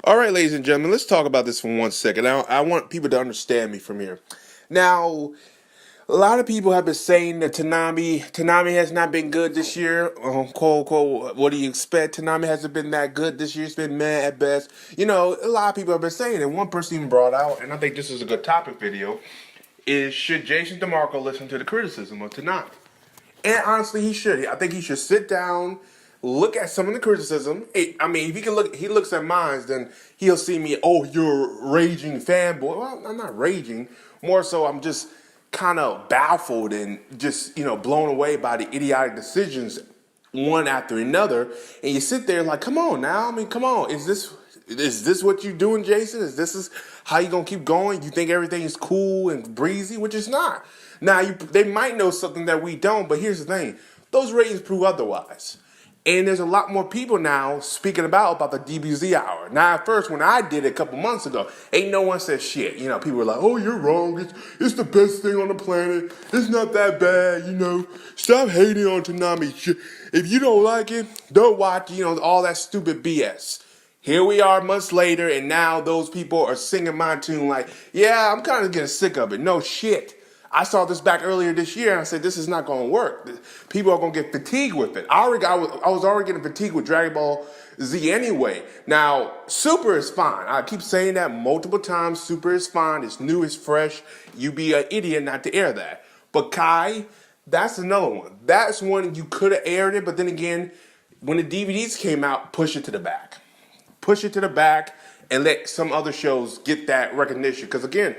All right, ladies and gentlemen, let's talk about this for 1 second. I want people to understand me from here. Now, a lot of people have been saying that Tanami has not been good this year. Quote unquote, what do you expect? Tanami hasn't been that good this year. It's been meh at best. You know, a lot of people have been saying it. One person even brought out, and I think this is a good topic video, is should Jason DeMarco listen to the criticism of Tanami? And honestly, he should. I think he should sit down, look at some of the criticism. I mean, if he looks at mine, then he'll see me. Oh, you're a raging fanboy. Well, I'm not raging. More so, I'm just kind of baffled and just blown away by the idiotic decisions one after another. And you sit there like, come on now. I mean, come on. Is this what you doing, Jason? Is how you gonna keep going? You think everything is cool and breezy, which is not. Now they might know something that we don't, but here's the thing: those ratings prove otherwise. And there's a lot more people now speaking about the DBZ hour. Now, at first, when I did it a couple months ago, ain't no one said shit. You know, people were like, "Oh, you're wrong. It's the best thing on the planet. It's not that bad. You know, stop hating on Tanami. If you don't like it, don't watch. You know, all that stupid BS." Here we are months later, and now those people are singing my tune like, yeah, I'm kind of getting sick of it. No shit. I saw this back earlier this year, and I said, this is not going to work. People are going to get fatigued with it. I was already getting fatigued with Dragon Ball Z anyway. Now, Super is fine. I keep saying that multiple times. Super is fine. It's new. It's fresh. You be an idiot not to air that. But Kai, that's another one. That's one you could have aired it, but then again, when the DVDs came out, push it to the back. Push it to the back and let some other shows get that recognition. Because again,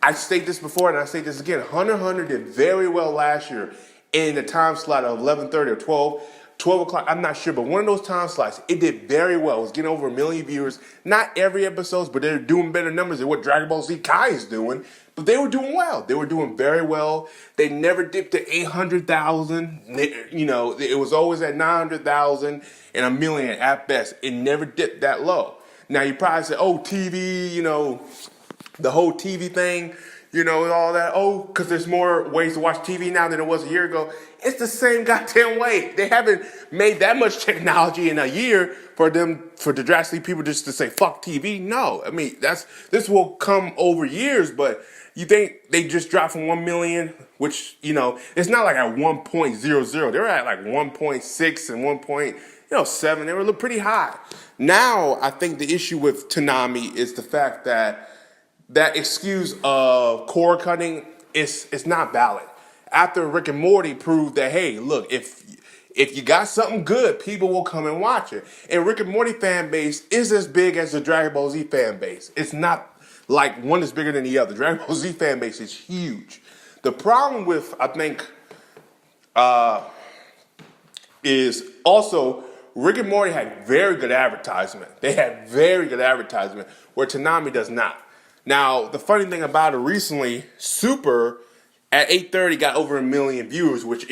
I state this before and I say this again. Hunter x Hunter did very well last year in the time slot of 11:30 or 12 o'clock. I'm not sure, but one of those time slots, it did very well. It was getting over 1 million viewers. Not every episode, but they're doing better numbers than what Dragon Ball Z Kai is doing. But they were doing well. They were doing very well. They never dipped to 800,000. It was always at 900,000 and 1 million at best. It never dipped that low. Now you probably say, oh, TV, the whole TV thing, and all that. Oh, because there's more ways to watch TV now than it was a year ago. It's the same goddamn way. They haven't made that much technology in a year for the drastically people just to say fuck TV. No, I mean this will come over years. But you think they just dropped from 1 million, which it's not like at 1.00. They're at like 1.6 and 1.7. They were pretty high. Now I think the issue with Tanami is the fact that excuse of cord cutting is not valid. After Rick and Morty proved that, hey, look, if you got something good, people will come and watch it. And Rick and Morty fan base is as big as the Dragon Ball Z fan base. It's not like one is bigger than the other. Dragon Ball Z fan base is huge. The problem with, I think, is also Rick and Morty had very good advertisement. They had very good advertisement, where Tanami does not. Now, the funny thing about it recently, Super at 8:30 got over 1 million viewers, which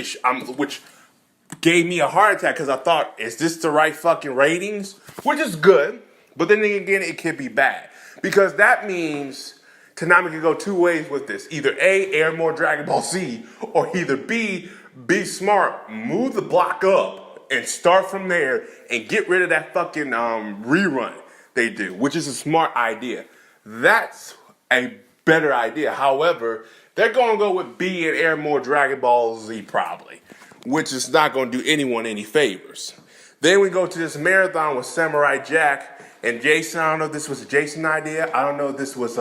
gave me a heart attack because I thought, is this the right fucking ratings? Which is good, but then again, it could be bad because that means Tanami could go two ways with this: either A, air more Dragon Ball Z, or either B, be smart, move the block up and start from there and get rid of that fucking rerun they do, which is a smart idea. That's a better idea. However, they're going to go with B and air more Dragon Ball Z probably, which is not going to do anyone any favors. Then we go to this marathon with Samurai Jack and Jason. I don't know if this was a Jason idea. I don't know if this was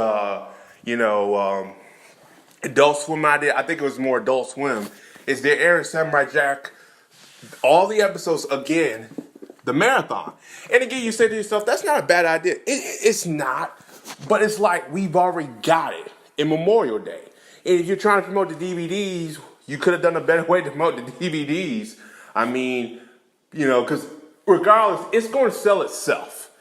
Adult Swim idea. I think it was more Adult Swim. Is they're airing Samurai Jack, all the episodes again, the marathon. And again, you say to yourself, that's not a bad idea. It's not. But it's like we've already got it in Memorial Day. And if you're trying to promote the DVDs, you could have done a better way to promote the DVDs. I mean, because regardless, it's going to sell itself.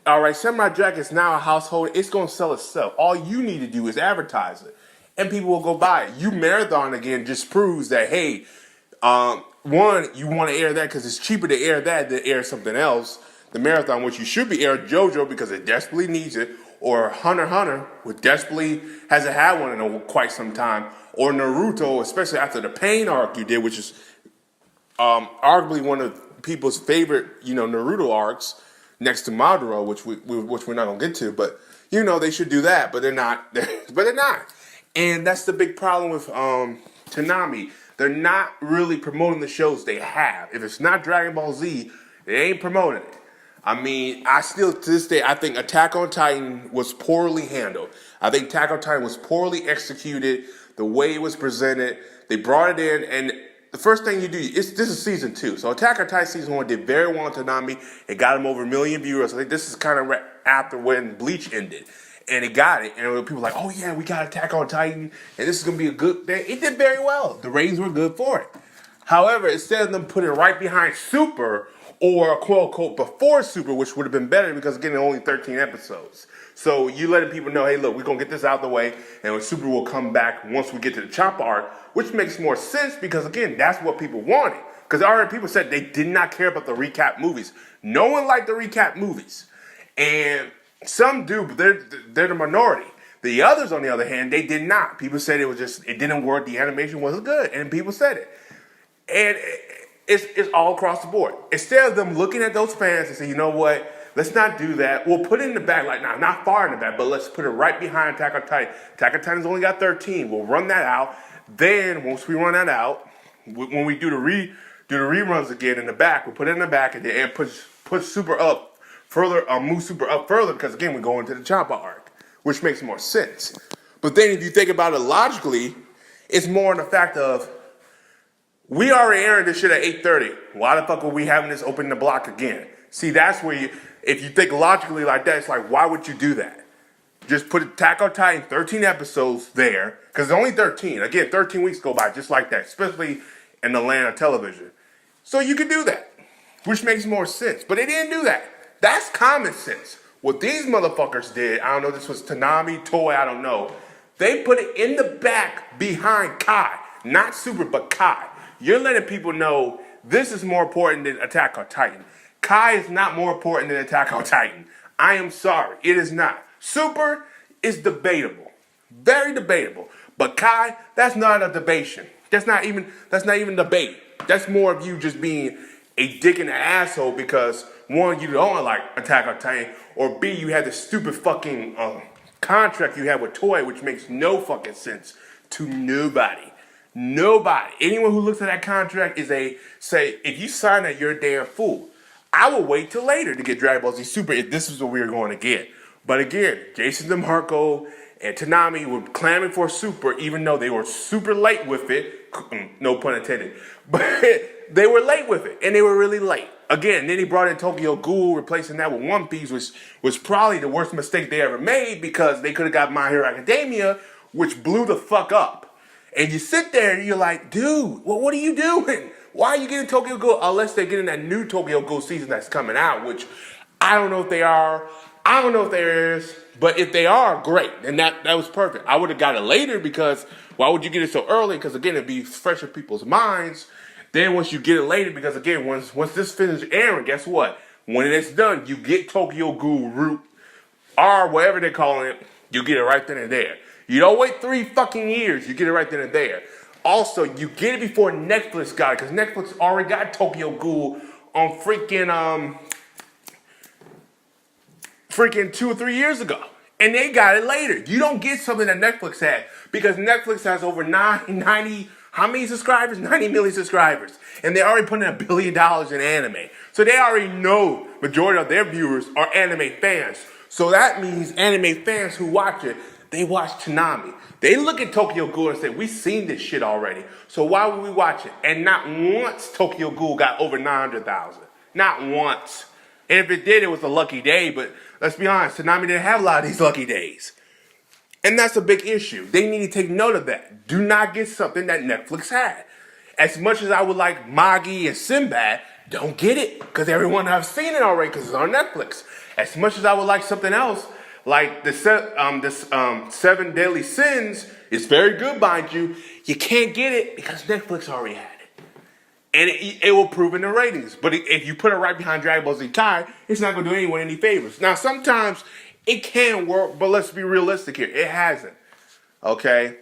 All right, Samurai Jack is now a household. It's going to sell itself. All you need to do is advertise it. And people will go buy it. You marathon again just proves that, hey, one, you want to air that because it's cheaper to air that than air something else. The marathon, which you should be airing JoJo because it desperately needs it, or Hunter x Hunter, which desperately hasn't had one in quite some time, or Naruto, especially after the Pain arc you did, which is arguably one of people's favorite, Naruto arcs. next to Madara, which we're not gonna get to, but you know they should do that, but they're not. But they're not, and that's the big problem with Toonami. They're not really promoting the shows they have. If it's not Dragon Ball Z, they ain't promoting it. I mean, I still to this day I think Attack on Titan was poorly handled. I think Attack on Titan was poorly executed. The way it was presented, they brought it in, and the first thing you do this is season 2. So Attack on Titan season 1 did very well on Toonami. It got them over 1 million viewers. I think this is kind of after when Bleach ended, and it got it. And people were like, oh yeah, we got Attack on Titan, and this is gonna be a good thing. It did very well. The ratings were good for it. However, instead of them putting it right behind Super or quote unquote before Super, which would have been better because again, only 13 episodes. So you letting people know, hey, look, we're gonna get this out of the way, and Super will come back once we get to the Chopper arc, which makes more sense because again, that's what people wanted. Because already people said they did not care about the recap movies. No one liked the recap movies, and some do, but they're the minority. The others, on the other hand, they did not. People said it didn't work. The animation wasn't good, and people said it. And it's all across the board. Instead of them looking at those fans and saying, you know what, let's not do that. We'll put it in the back, like not far in the back, but let's put it right behind Attack on Titan. Attack on Titan's only got 13. We'll run that out. Then once we run that out, when we do the reruns again in the back, we'll put it in the back and then push Super up further, move Super up further because again we go into the Chopper arc, which makes more sense. But then if you think about it logically, it's more in the fact of we already aired this shit at 8:30. Why the fuck are we having this open the block again? See, that's where if you think logically like that, it's like, why would you do that? Just put Attack on Titan, 13 episodes there, because it's only 13. Again, 13 weeks go by just like that, especially in the land of television. So you could do that, which makes more sense. But they didn't do that. That's common sense. What these motherfuckers did, I don't know, this was Toonami, Toei, I don't know. They put it in the back behind Kai. Not Super, but Kai. You're letting people know this is more important than Attack on Titan. Kai is not more important than Attack on Titan. I am sorry, it is not. Super is debatable, very debatable. But Kai, that's not a debation. That's not even debate. That's more of you just being a dick and an asshole because one, you don't like Attack on Titan, or B, you had the stupid fucking contract you have with Toei, which makes no fucking sense to nobody. Nobody. Anyone who looks at that contract say, if you sign that, you're a damn fool. I will wait till later to get Dragon Ball Z Super if this is what we were going to get. But again, Jason DeMarco and Toonami were clamoring for Super, even though they were super late with it. No pun intended. But they were late with it, and they were really late. Again, then he brought in Tokyo Ghoul, replacing that with One Piece, which was probably the worst mistake they ever made because they could have got My Hero Academia, which blew the fuck up. And you sit there and you're like, dude, well, what are you doing? Why are you getting Tokyo Ghoul? Unless they're getting that new Tokyo Ghoul season that's coming out, which I don't know if they are. I don't know if there is. But if they are, great. And that was perfect. I would have got it later because why would you get it so early? Because again, it'd be fresh in people's minds. Then once you get it later, because again, once this finishes airing, guess what? When it's done, you get Tokyo Ghoul Root or whatever they're calling it. You get it right then and there. You don't wait 3 fucking years. You get it right then and there. Also, you get it before Netflix got it, because Netflix already got Tokyo Ghoul on freaking 2 or 3 years ago. And they got it later. You don't get something that Netflix had, because Netflix has over 90, how many subscribers? 90 million subscribers. And they already put in $1 billion in anime. So they already know majority of their viewers are anime fans. So that means anime fans who watch it, they watch Toonami. They look at Tokyo Ghoul and say, we've seen this shit already. So why would we watch it? And not once Tokyo Ghoul got over 900,000. Not once. And if it did, it was a lucky day. But let's be honest, Toonami didn't have a lot of these lucky days. And that's a big issue. They need to take note of that. Do not get something that Netflix had. As much as I would like Magi and Sinbad, don't get it. Because everyone has seen it already because it's on Netflix. As much as I would like something else, like this 7 Deadly Sins, it's very good, mind you. You can't get it because Netflix already had it. And it will prove in the ratings. But if you put it right behind Dragon Ball Z Kai, it's not going to do anyone any favors. Now, sometimes it can work, but let's be realistic here. It hasn't. Okay?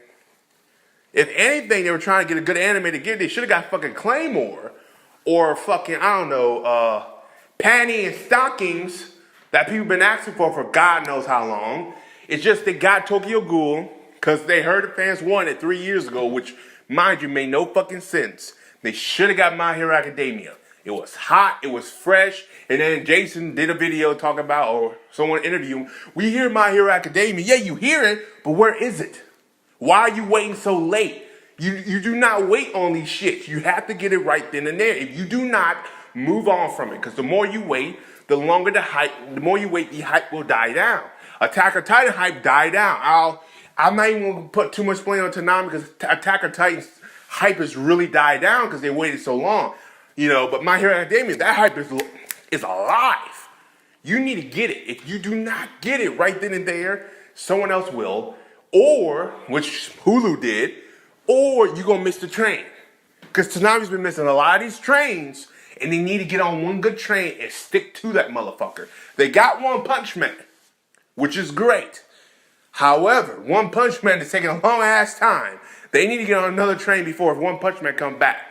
If anything, they were trying to get a good anime to get, they should have got fucking Claymore. Or fucking, I don't know, Panty and Stockings that people been asking for God knows how long. It's just they got Tokyo Ghoul because they heard the fans wanted 3 years ago, which, mind you, made no fucking sense. They should have got My Hero Academia. It was hot, it was fresh, and then Jason did a video talking about, or someone interviewed him, we hear My Hero Academia. Yeah, you hear it, but where is it? Why are you waiting so late? You do not wait on these shits. You have to get it right then and there. If you do not, move on from it. Because the more you wait, the longer the more you wait, the hype will die down. Attack on Titan hype died down. I'm not even going to put too much blame on Tanami because Attack on Titan's hype has really died down because they waited so long. But My Hero Academia, that hype is alive. You need to get it. If you do not get it right then and there, someone else will. Or, which Hulu did, or you're going to miss the train. Because Tanami's been missing a lot of these trains, and they need to get on one good train and stick to that motherfucker. They got One Punch Man, which is great. However, One Punch Man is taking a long ass time. They need to get on another train before One Punch Man come back.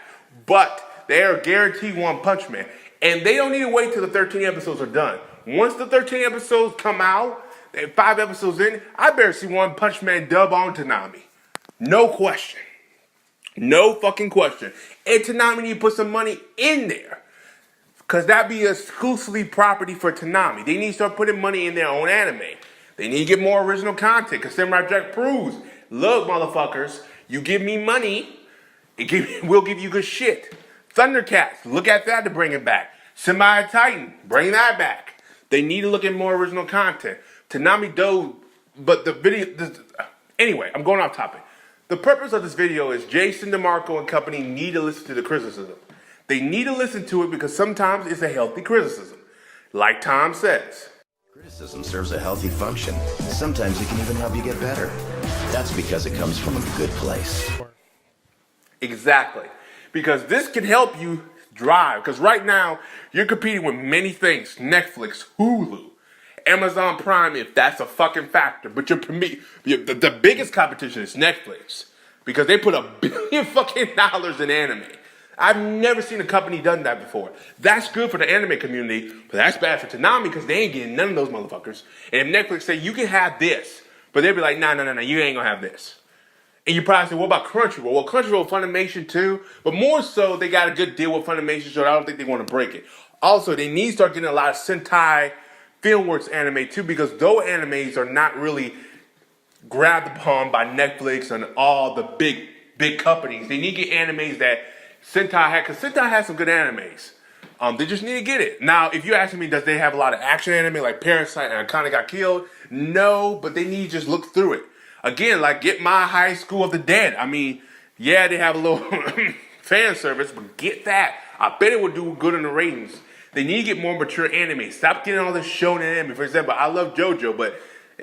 But they are guaranteed One Punch Man. And they don't need to wait till the 13 episodes are done. Once the 13 episodes come out, 5 episodes in, I better see One Punch Man dub on Tanami. No question. No fucking question. And Tanami need to put some money in there. Because that be exclusively property for Tanami. They need to start putting money in their own anime. They need to get more original content. Because Samurai Jack proves, look, motherfuckers, you give me money, we'll give you good shit. Thundercats, look at that to bring it back. Samurai Titan, bring that back. They need to look at more original content. Tanami Do, but the video, anyway, I'm going off topic. The purpose of this video is Jason, DeMarco, and company need to listen to the criticism. They need to listen to it because sometimes it's a healthy criticism. Like Tom says. Criticism serves a healthy function. Sometimes it can even help you get better. That's because it comes from a good place. Exactly. Because this can help you drive. Because right now, you're competing with many things. Netflix, Hulu, Amazon Prime, if that's a fucking factor. But the biggest competition is Netflix. Because they put $1 billion fucking dollars in anime. I've never seen a company done that before. That's good for the anime community, but that's bad for Tanami because they ain't getting none of those motherfuckers. And if Netflix say, you can have this, but they'll be like, no, you ain't gonna have this. And you probably say, what about Crunchyroll? Well, Crunchyroll, Funimation too, but more so, they got a good deal with Funimation, so I don't think they want to break it. Also, they need to start getting a lot of Sentai Filmworks anime too, because those animes are not really grabbed upon by Netflix and all the big companies. They need to get animes that Sentai had, because Sentai has some good animes. They just need to get it. Now, if you're asking me, does they have a lot of action anime like Parasite and I Kinda Got Killed? No, but they need to just look through it. Again, like get My High School of the Dead. I mean, yeah, they have a little fan service, but get that. I bet it would do good in the ratings. They need to get more mature anime. Stop getting all this shonen anime. For example, I love JoJo, but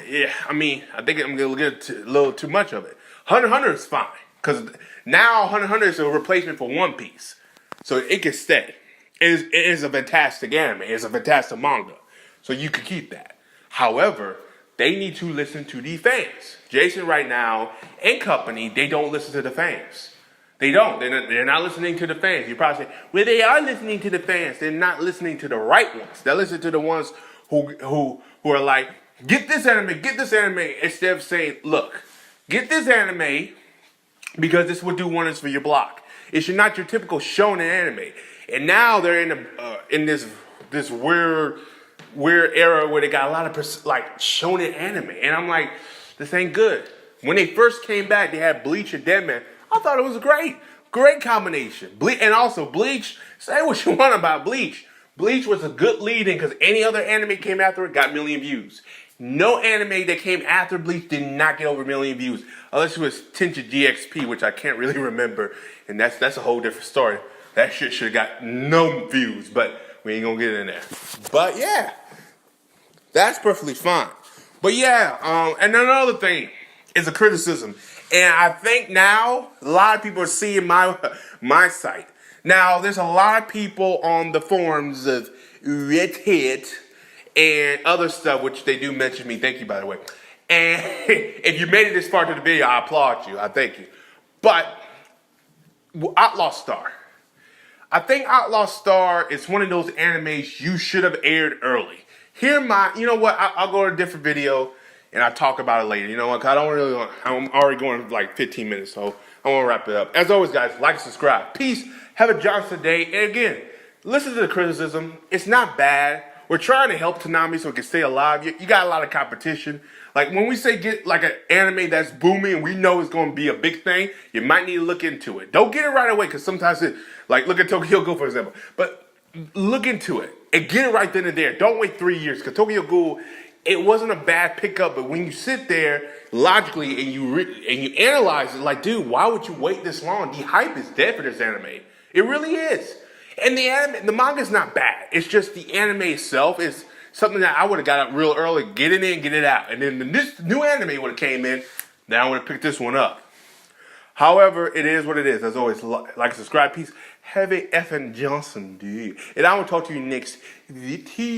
yeah, I mean, I think I'm going to get a little too much of it. Hunter x Hunter is fine, because now Hunter x Hunter is a replacement for One Piece. So it can stay. It is a fantastic anime. It's a fantastic manga. So you can keep that. However, they need to listen to the fans. Jason right now and company, they don't listen to the fans. They don't. They're not listening to the fans. You probably say, well, they are listening to the fans. They're not listening to the right ones. They listen to the ones who are like, get this anime, instead of saying, look, get this anime because this will do wonders for your block. It's not your typical shonen anime. And now they're in this weird era where they got a lot of shonen anime. And I'm like, this ain't good. When they first came back, they had Bleach and Deadman. I thought it was a great combination. And also Bleach, say what you want about Bleach. Bleach was a good lead-in because any other anime came after it got 1 million views. No anime that came after Bleach did not get over 1 million views. Unless it was Tinted GXP, which I can't really remember. And that's a whole different story. That shit should have got no views, but we ain't gonna get in there. But yeah, that's perfectly fine. But yeah, and another thing is a criticism. And I think now a lot of people are seeing my site. Now, there's a lot of people on the forums of Reddit and other stuff, which they do mention me. Thank you, by the way. And if you made it this far to the video, I applaud you. I thank you. But Outlaw Star. I think Outlaw Star is one of those animes you should have aired early. Hear my, you know what? I'll go to a different video and I'll talk about it later. You know what? 'Cause I don't really want, I'm already going like 15 minutes, so I want to wrap it up. As always, guys, like and subscribe. Peace. Have a Johnson day. And again, listen to the criticism. It's not bad. We're trying to help Tanami so it can stay alive. You got a lot of competition. Like when we say get like an anime that's booming and we know it's going to be a big thing, you might need to look into it. Don't get it right away because sometimes it, like look at Tokyo Ghoul for example. But look into it and get it right then and there. Don't wait 3 years because Tokyo Ghoul, it wasn't a bad pickup, but when you sit there logically and you analyze it, like, dude, why would you wait this long? The hype is dead for this anime. It really is. And the manga's not bad. It's just the anime itself is something that I would have got out real early, get it in, get it out. And then this new anime would have came in, then I would have picked this one up. However, it is what it is. As always, like, subscribe, peace. Have a effing Johnson, dude. And I will talk to you next video.